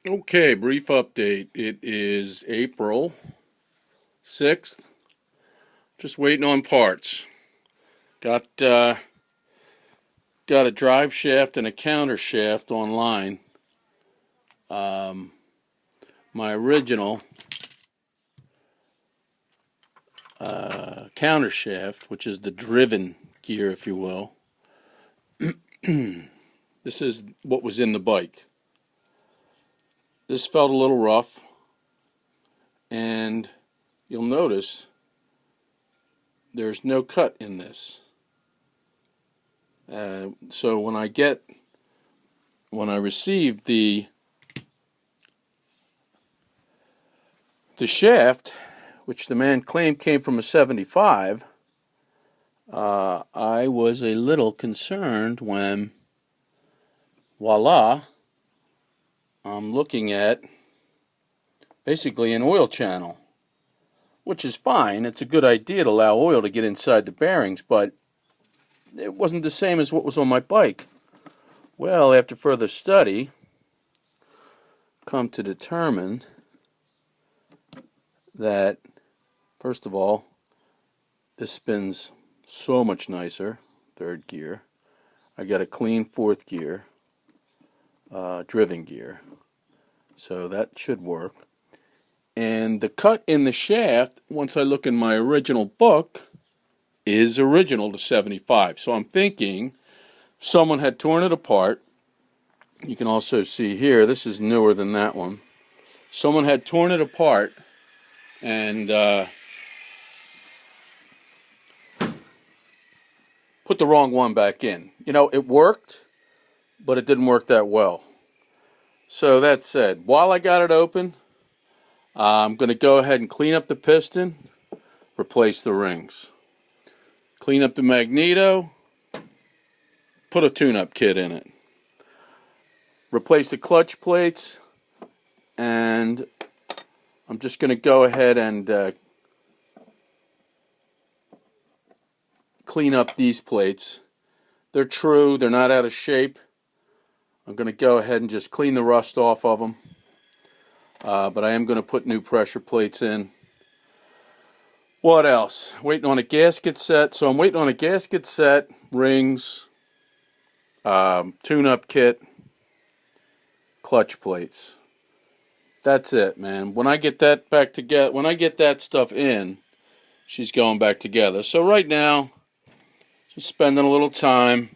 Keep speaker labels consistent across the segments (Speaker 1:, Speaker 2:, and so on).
Speaker 1: Okay, brief update. It is April 6th. Just waiting on parts. Got a drive shaft and a counter shaft online. My original counter shaft, which is the driven gear, if you will. This is what was in the bike. This felt a little rough, and you'll notice there's no cut in this. So when I received the shaft, which the man claimed came from a 75, I was a little concerned when, voila, I'm looking at basically an oil channel, which is fine. It's a good idea to allow oil to get inside the bearings, but it wasn't the same as what was on my bike. Well, after further study, come to determine that, first of all, this spins so much nicer, third gear. I got a clean fourth gear, driven gear, so that should work. And the cut in the shaft, once I look in my original book, is original to 75. So I'm thinking someone had torn it apart. You can also see here, this is newer than that one. Someone had torn it apart and put the wrong one back in. You know, it worked, but it didn't work that well. So that said, while I got it open, I'm going to go ahead and clean up the piston, replace the rings, clean up the magneto, put a tune-up kit in it, replace the clutch plates, and I'm just going to go ahead and clean up these plates. They're true, they're not out of shape. I'm going to go ahead and just clean the rust off of them. But I am going to put new pressure plates in. What else? Waiting on a gasket set. So I'm waiting on a gasket set, rings, tune-up kit, clutch plates. That's it, man. When I get that back together, when I get that stuff in, she's going back together. So right now, just spending a little time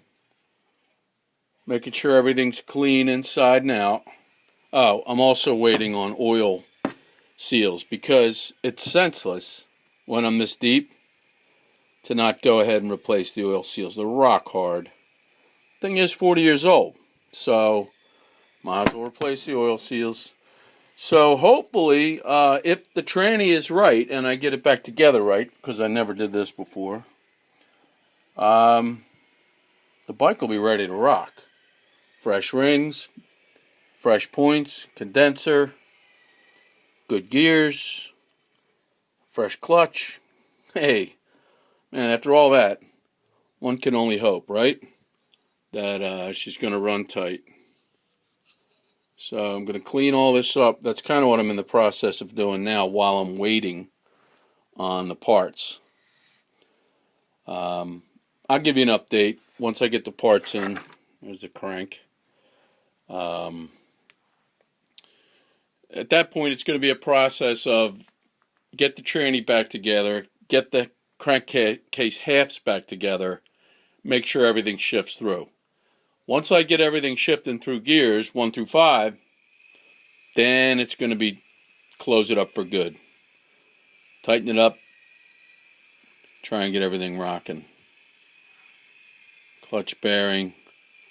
Speaker 1: making sure everything's clean inside and out. Oh, I'm also waiting on oil seals because it's senseless when I'm this deep to not go ahead and replace the oil seals. They're rock hard. Thing is 40 years old, so might as well replace the oil seals. So hopefully, if the tranny is right and I get it back together right, because I never did this before, the bike will be ready to rock. Fresh rings, fresh points, condenser, good gears, fresh clutch. Hey, man, after all that, one can only hope, right? That she's going to run tight. So I'm going to clean all this up. That's kind of what I'm in the process of doing now while I'm waiting on the parts. I'll give you an update once I get the parts in. There's the crank. At that point, it's going to be a process of get the tranny back together, get the crankcase halves back together, make sure everything shifts through. Once I get everything shifting through gears 1 through 5, then it's going to be close it up for good. Tighten it up, try and get everything rocking. Clutch bearing,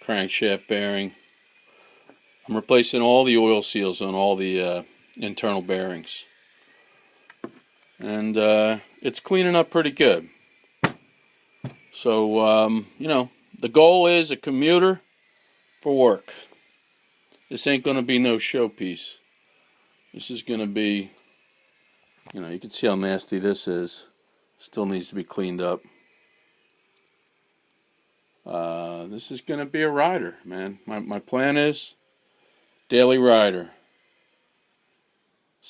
Speaker 1: crankshaft bearing. I'm replacing all the oil seals on all the internal bearings. And it's cleaning up pretty good. So, you know, the goal is a commuter for work. This ain't going to be no showpiece. This is going to be, you know, you can see how nasty this is. Still needs to be cleaned up. This is going to be a rider, man. My plan is daily rider.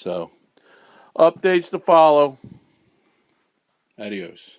Speaker 1: So, updates to follow. Adios.